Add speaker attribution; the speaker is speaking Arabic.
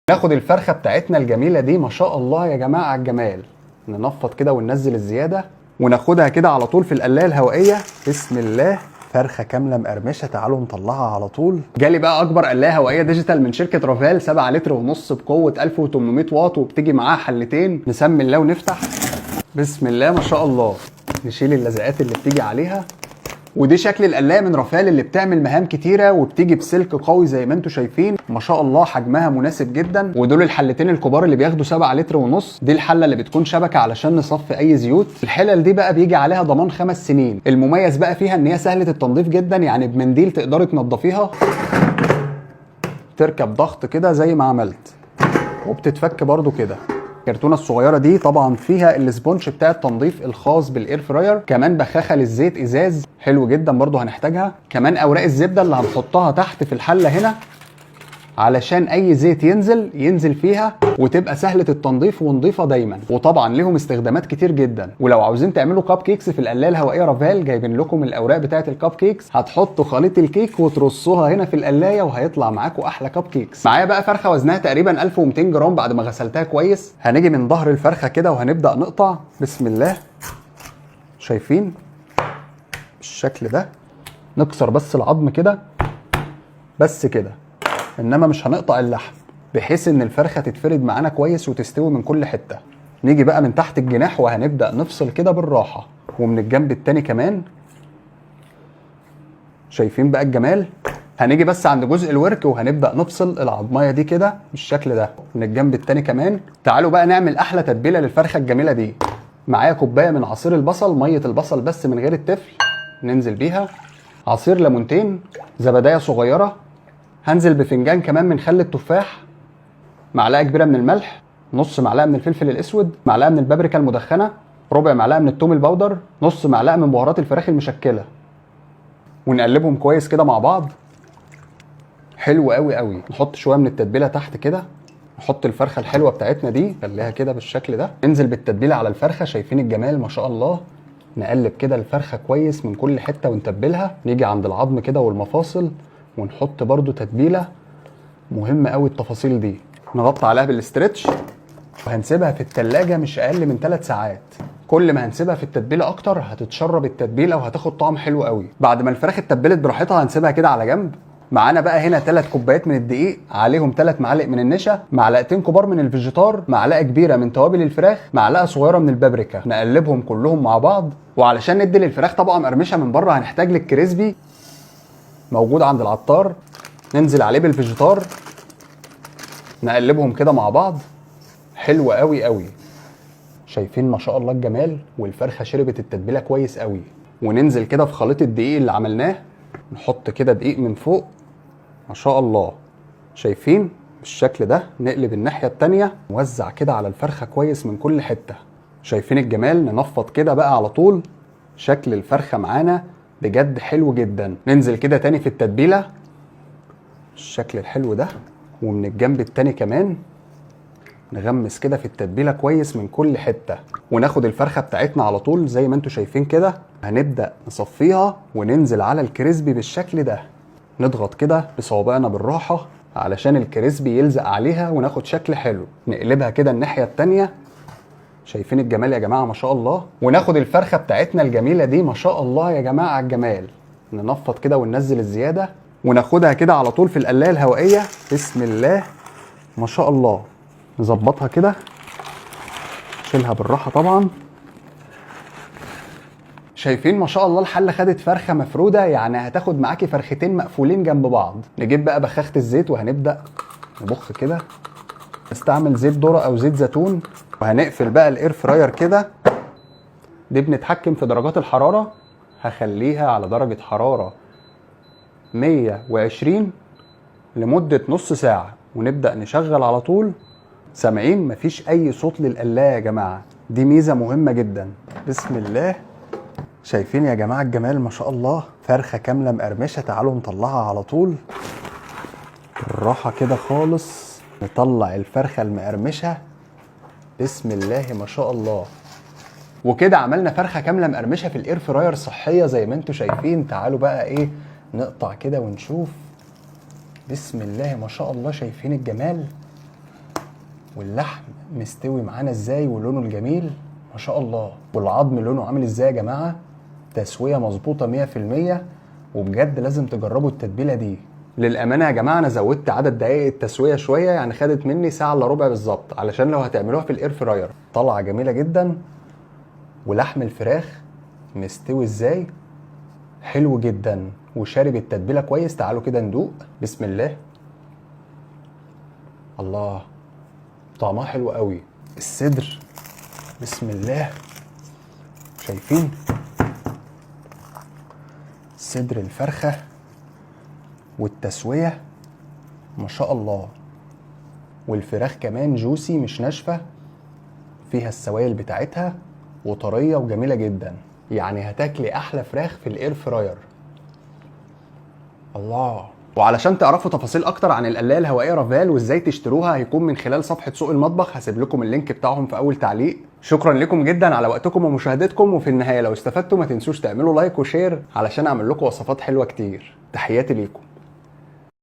Speaker 1: ناخد الفرخه بتاعتنا الجميله دي ما شاء الله يا جماعه على الجمال، ننفض كده وننزل الزياده وناخدها كده على طول في القلايه الهوائيه. بسم الله، فرخه كامله مقرمشه. تعالوا نطلعها على طول. جالي بقى اكبر قلايه هوائيه ديجيتال من شركه رافال، 7 لتر ونص بقوه 1800 واط، وبتيجي معاها حلتين. نسمي الله ونفتح. بسم الله ما شاء الله. نشيل اللزقات اللي بتيجي عليها. ودي شكل القلايه من رافال اللي بتعمل مهام كتيره، وبتيجي بسلك قوي زي ما انتم شايفين ما شاء الله. حجمها مناسب جدا. ودول الحلتين الكبار اللي بياخدوا 7 لتر ونص. دي الحله اللي بتكون شبكه علشان نصفي اي زيوت. الحلل دي بقى بيجي عليها ضمان 5 سنين. المميز بقى فيها ان هي سهله التنظيف جدا، يعني بمنديل تقدري تنضفيها، تركب ضغط كده زي ما عملت، وبتتفك برضو كده. الكرتونه الصغيره دي طبعا فيها السبونج بتاع التنظيف الخاص بالاير فراير، كمان بخاخه للزيت ازاز حلو جدا برضو هنحتاجها، كمان اوراق الزبده اللي هنحطها تحت في الحله هنا علشان اي زيت ينزل فيها وتبقى سهله التنظيف ونظيفه دايما. وطبعا ليهم استخدامات كتير جدا. ولو عاوزين تعملوا كاب كيكس في القلايه الهوائيه رافال، جايبين لكم الاوراق بتاعه الكاب كيكس. هتحطوا خليط الكيك وترصوها هنا في القلايه وهيطلع معاكم احلى كاب كيكس. معايا بقى فرخه وزنها تقريبا 1200 جرام بعد ما غسلتها كويس. هنيجي من ظهر الفرخه كده وهنبدا نقطع. بسم الله. شايفين بالشكل ده؟ نكسر بس العظم كده بس كده، انما مش هنقطع اللحم، بحيث ان الفرخه تتفرد معانا كويس وتستوي من كل حته. نيجي بقى من تحت الجناح وهنبدا نفصل كده بالراحه، ومن الجنب التاني كمان. شايفين بقى الجمال؟ هنيجي بس عند جزء الورك وهنبدا نفصل العظمايه دي كده بالشكل ده من الجنب التاني كمان. تعالوا بقى نعمل احلى تتبيله للفرخه الجميله دي. معايا كوبايه من عصير البصل، ميه البصل بس من غير التفل، ننزل بيها. عصير ليمونتين، زبدايه صغيره، هنزل بفنجان كمان من خل التفاح، معلقه كبيره من الملح، نص معلقه من الفلفل الاسود، معلقه من البابريكا المدخنه، ربع معلقه من الثوم البودر، نص معلقه من بهارات الفراخ المشكله. ونقلبهم كويس كده مع بعض. حلو قوي قوي. نحط شويه من التتبيله تحت كده. نحط الفرخه الحلوه بتاعتنا دي، خليها كده بالشكل ده. ننزل بالتتبيله على الفرخه. شايفين الجمال ما شاء الله. نقلب كده الفرخه كويس من كل حته ونتبلها. نيجي عند العظم كده والمفاصل ونحط برده تتبيله. مهم قوي التفاصيل دي. نغطي عليها بالاسترتش وهنسيبها في التلاجة مش اقل من 3 ساعات. كل ما هنسيبها في التتبيله اكتر هتتشرب التتبيله وهتاخد طعم حلو قوي. بعد ما الفراخ اتبلت براحتها هنسيبها كده على جنب. معانا بقى هنا 3 كوبايات من الدقيق، عليهم 3 معالق من النشا، معلقتين كبار من الفيجيتار، معلقه كبيره من توابل الفراخ، معلقه صغيره من البابريكا. نقلبهم كلهم مع بعض. وعلشان ندي للفراخ طبقه مقرمشه من بره هنحتاج للكريسبي موجود عند العطار. ننزل عليه بالفيجيتار، نقلبهم كده مع بعض. حلو قوي قوي. شايفين ما شاء الله الجمال؟ والفرخه شربت التتبيله كويس قوي. وننزل كده في خليط الدقيق اللي عملناه. نحط كده دقيق من فوق ما شاء الله. شايفين بالشكل ده؟ نقلب الناحيه التانيه، نوزع كده على الفرخه كويس من كل حته. شايفين الجمال؟ ننفض كده بقى على طول. شكل الفرخه معانا بجد حلو جدا. ننزل كده تاني في التتبيله الشكل الحلو ده، ومن الجنب التاني كمان. نغمس كده في التتبيله كويس من كل حته. وناخد الفرخه بتاعتنا على طول زي ما انتم شايفين كده. هنبدا نصفيها وننزل على الكريسبي بالشكل ده. نضغط كده بصوابعنا بالراحه علشان الكريسبي يلزق عليها وناخد شكل حلو. نقلبها كده الناحيه التانيه. شايفين الجمال يا جماعه ما شاء الله؟ وناخد الفرخه بتاعتنا الجميله دي ما شاء الله يا جماعه على الجمال. ننفض كده وننزل الزياده وناخدها كده على طول في القلايه الهوائيه. بسم الله ما شاء الله. نظبطها كده، شيلها بالراحه طبعا. شايفين ما شاء الله الحله خدت فرخه مفروده، يعني هتاخد معاكي فرختين مقفولين جنب بعض. نجيب بقى بخاخه الزيت وهنبدا نبخ كده. نستعمل زيت ذره او زيت زيتون. وهنقفل بقى الاير فراير كده. دي بنتحكم في درجات الحراره. هخليها على درجه حراره 120 لمده نص ساعه، ونبدا نشغل على طول. سامعين؟ مفيش اي صوت للقلايه يا جماعه. دي ميزه مهمه جدا. بسم الله. شايفين يا جماعه الجمال ما شاء الله؟ فرخه كامله مقرمشه. تعالوا نطلعها على طول بالراحه كده خالص. نطلع الفرخه المقرمشه. بسم الله ما شاء الله. وكده عملنا فرخه كامله مقرمشه في الاير فراير صحيه زي ما انتم شايفين. تعالوا بقى ايه نقطع كده ونشوف. بسم الله ما شاء الله. شايفين الجمال؟ واللحم مستوي معانا ازاي ولونه الجميل ما شاء الله، والعظم لونه عامل ازاي يا جماعه. تسويه مظبوطه 100%. وبجد لازم تجربوا التتبيله دي. للامانه يا جماعه انا زودت عدد دقائق التسويه شويه، يعني خدت مني ساعه الا ربع بالظبط، علشان لو هتعملوها في الاير فراير. طلعه جميله جدا. ولحم الفراخ مستوي ازاي، حلو جدا وشارب التتبيله كويس. تعالوا كده ندوق. بسم الله. الله، طعمها حلو قوي. الصدر بسم الله، شايفين صدر الفرخه والتسويه ما شاء الله. والفراخ كمان جوسي مش ناشفه، فيها السوائل بتاعتها وطريه وجميله جدا. يعني هتاكلي احلى فراخ في الاير فراير. الله. وعلشان تعرفوا تفاصيل اكتر عن القلايه الهوائيه رافال وازاي تشتروها، هيكون من خلال صفحه سوق المطبخ. هسيب لكم اللينك بتاعهم في اول تعليق. شكرا لكم جدا على وقتكم ومشاهدتكم. وفي النهايه لو استفدتوا ما تنسوش تعملوا لايك وشير علشان اعمل لكم وصفات حلوه كتير. تحياتي ليكم.